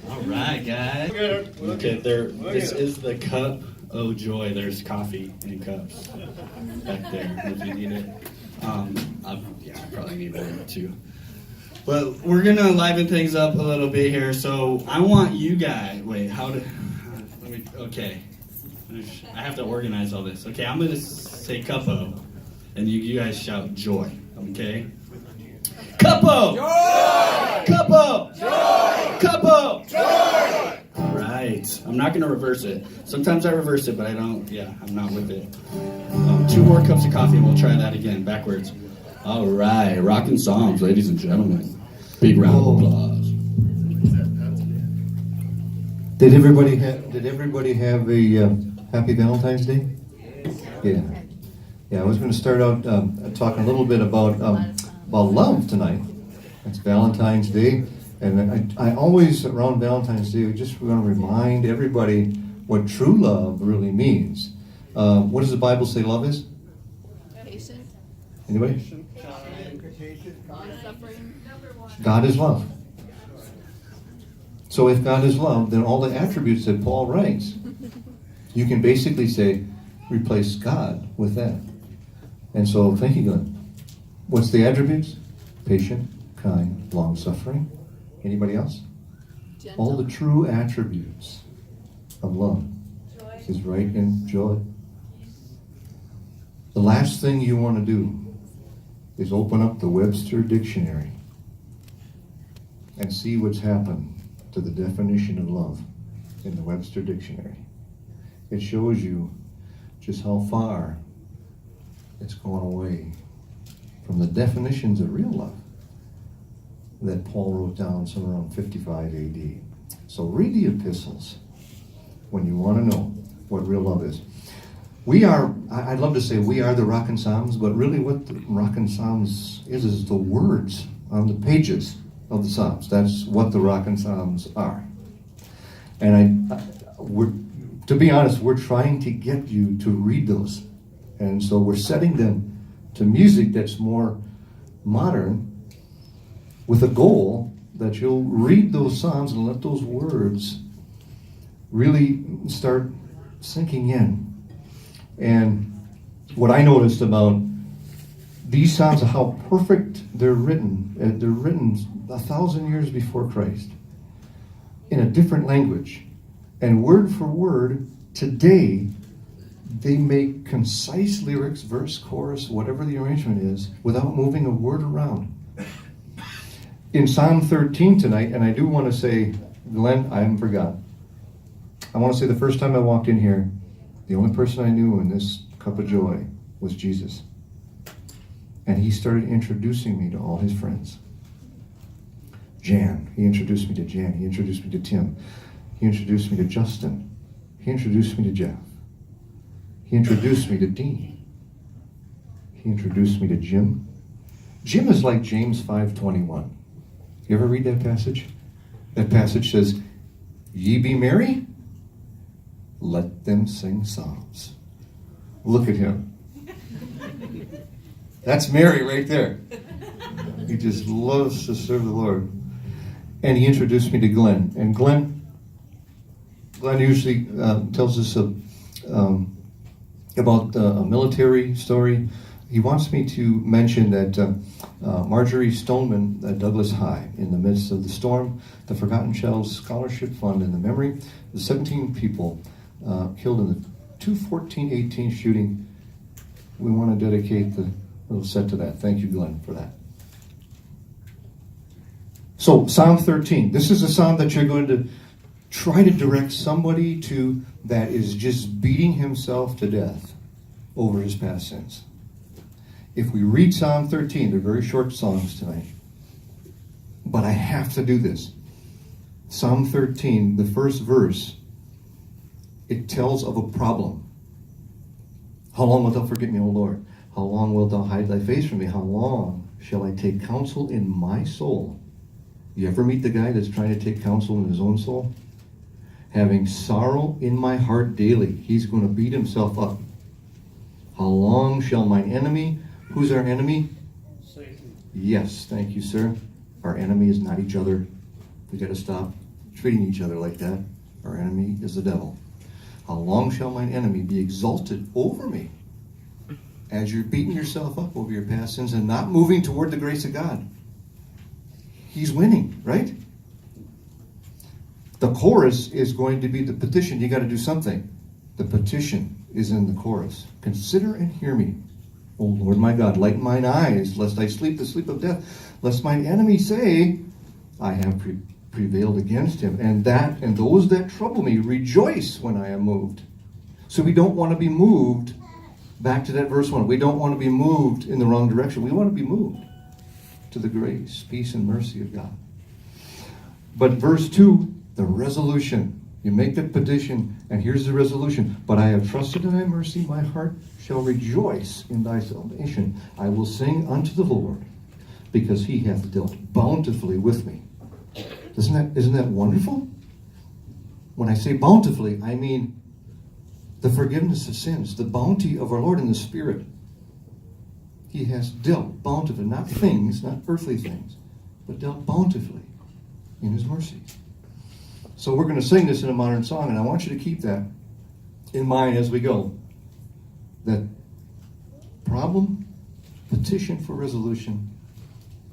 All right, guys. Okay, this is the cup of joy. There's coffee in cups back there if you need it. I probably need one too. But we're gonna liven things up a little bit here. So I want you guys. Wait, okay. I have to organize all this. Okay, I'm gonna say cupo, and you guys shout joy. Okay. Cupo! Joy! Cupo! Joy! Cupo! Joy! All right. I'm not going to reverse it. Sometimes I reverse it, but I don't. Yeah, I'm not with it. 2 more cups of coffee, and we'll try that again, backwards. All right. Rockin Psalms, ladies and gentlemen. Big round of applause. Did everybody have a happy Valentine's Day? Yeah. Yeah, I was going to start out talking a little bit about love tonight. It's Valentine's Day, and I always, around Valentine's Day, we just want to remind everybody what true love really means. What does the Bible say love is? Patient. Anybody? Suffering. God is love. So if God is love, then all the attributes that Paul writes, you can basically say, replace God with that. And so, thank you, Glenn. What's the attributes? Patient, kind, long-suffering. Anybody else? Gentle. All the true attributes of love is right in joy. The last thing you want to do is open up the Webster Dictionary and see what's happened to the definition of love in the Webster Dictionary. It shows you just how far it's gone away from the definitions of real love that Paul wrote down somewhere around 55 AD. So read the epistles when you want to know what real love is. I'd love to say we are the Rockin Psalms, but really what the Rockin Psalms is the words on the pages of the Psalms. That's what the Rockin Psalms are. And to be honest, we're trying to get you to read those. And so we're setting them to music that's more modern, with a goal that you'll read those Psalms and let those words really start sinking in. And what I noticed about these Psalms are how perfect they're written. They're written 1,000 years before Christ in a different language. And word for word, today, they make concise lyrics, verse, chorus, whatever the arrangement is, without moving a word around. In Psalm 13 tonight, and I do want to say, Glenn, I haven't forgot. I want to say the first time I walked in here, the only person I knew in this cup of joy was Jesus. And he started introducing me to all his friends. Jan, he introduced me to Jan. He introduced me to Tim. He introduced me to Justin. He introduced me to Jeff. He introduced me to Dean. He introduced me to Jim. Jim is like James 5:21. You ever read that passage? That passage says, "Ye be merry, let them sing psalms." Look at him. That's Mary right there. He just loves to serve the Lord. And he introduced me to Glenn. And Glenn usually tells us about a military story. He wants me to mention that Marjorie Stoneman at Douglas High, in the midst of the storm, the Forgotten Shells Scholarship Fund in the memory of the 17 people killed in the 2/14/18 shooting. We want to dedicate the little set to that. Thank you, Glenn, for that. So, Psalm 13. This is a psalm that you're going to try to direct somebody to that is just beating himself to death over his past sins. If we read Psalm 13, they're very short songs tonight, but I have to do this. Psalm 13, the first verse, it tells of a problem. How long wilt thou forget me, O Lord? How long wilt thou hide thy face from me? How long shall I take counsel in my soul? You ever meet the guy that's trying to take counsel in his own soul? Having sorrow in my heart daily. He's going to beat himself up. How long shall mine enemy? Who's our enemy? Satan. Yes, thank you, sir. Our enemy is not each other. We got to stop treating each other like that. Our enemy is the devil. How long shall mine enemy be exalted over me? As you're beating yourself up over your past sins and not moving toward the grace of God. He's winning, right? The chorus is going to be the petition. You got to do something. The petition is in the chorus. Consider and hear me, O Lord my God. Lighten mine eyes, lest I sleep the sleep of death. Lest mine enemy say, I have prevailed against him. And those that trouble me rejoice when I am moved. So we don't want to be moved. Back to that verse 1. We don't want to be moved in the wrong direction. We want to be moved to the grace, peace, and mercy of God. But verse 2, the resolution. You make the petition, and here's the resolution. But I have trusted in thy mercy. My heart shall rejoice in thy salvation. I will sing unto the Lord, because he hath dealt bountifully with me. Isn't that wonderful? When I say bountifully, I mean the forgiveness of sins, the bounty of our Lord in the Spirit. He has dealt bountifully, not things, not earthly things, but dealt bountifully in his mercy. So we're going to sing this in a modern song, and I want you to keep that in mind as we go. That problem, petition for resolution,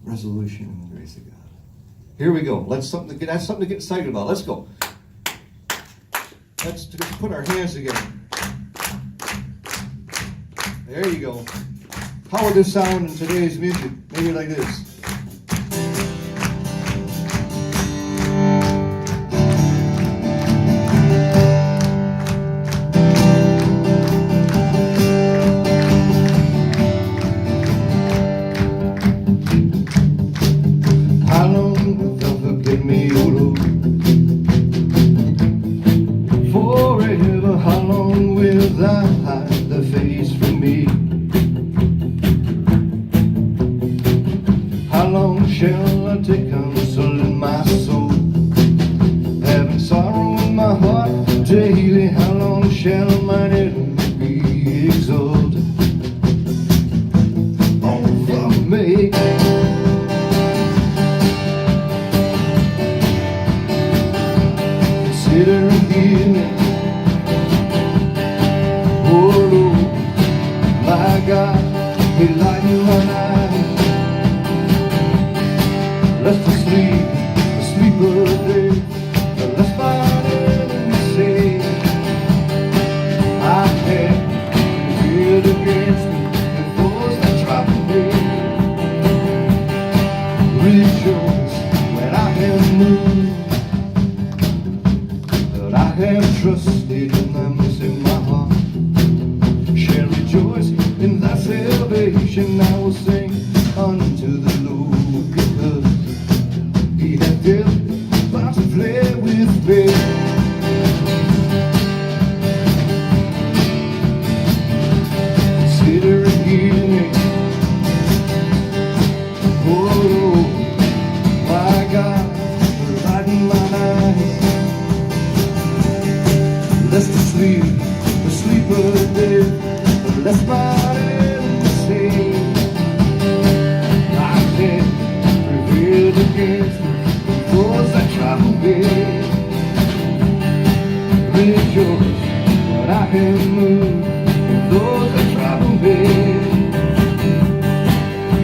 resolution in the grace of God. Here we go. That's something to get excited about. Let's go. Let's just put our hands together. There you go. How would this sound in today's music? Maybe like this. How long wilt thou forget me, O Lord? Forever, how long will thou hide thy face from me? How long shall I take counsel in my soul, having sorrow in my heart daily? How long shall mine enemy be exalted over me? Consider and hear me, oh Lord, my God, enlighten mine eyes, lest I sleep the sleep of death, lest mine enemy say, I have prevailed against me, and those that trouble me. Rejoice when I am moved, that I have trusted in thy mercy. My heart shall rejoice in thy salvation. I will sing unto the Lord, because he hath dealt bountifully with me. Consider and hear me, oh my God, enlighten mine eyes, lest I sleep the sleep of death, lest my enemy say, I have prevailed against me, those that trouble me. Rejoice when I am moved, and those that trouble me.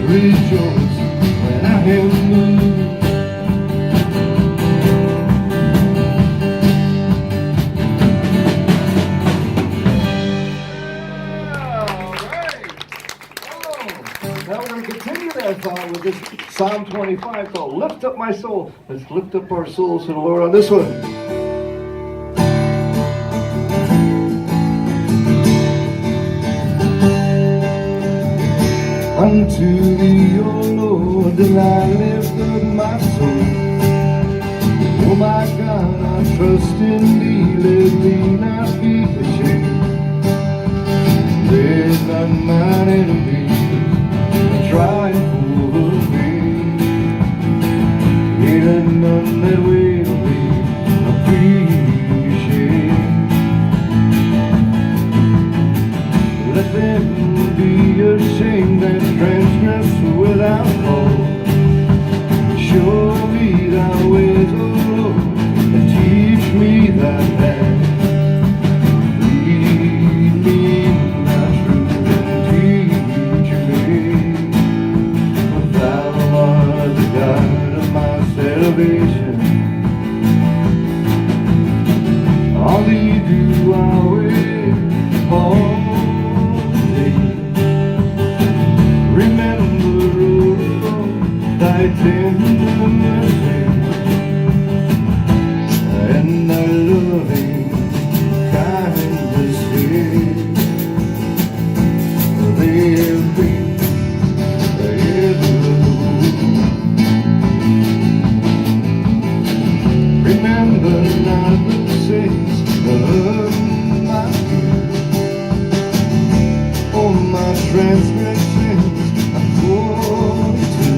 Rejoice when I am moved. Now we're going to continue that song with this Psalm 25 called Lift Up My Soul. Let's lift up our souls to the Lord on this one. Unto thee, O Lord, do I lift up my soul. Oh my God, I trust in thee, let me not be ashamed. Let not mine enemy triumph over me. Let none that wait on thee be ashamed. Let them be ashamed that transgress without law. Show me thy ways, O Lord, I've had. Lead me in thy truth and teach me, for thou art the God of my salvation. On thee do I wait all day. Remember, O Lord, thy tender mercy and thy loving kindness here. They have been evermore. Remember not the sins of my youth, all my transgressions I fall to.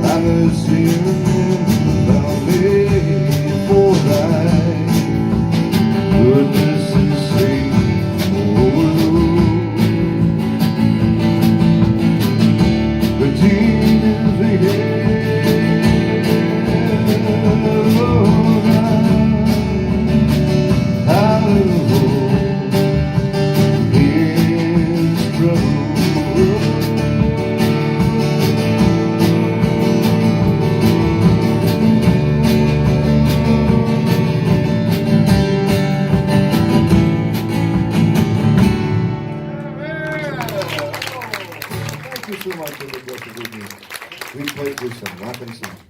Thy mercy remember me, for thy goodness' sake, O Lord. Redeem the Thank you so much for the blessed evening. We played with some Rockin Psalms.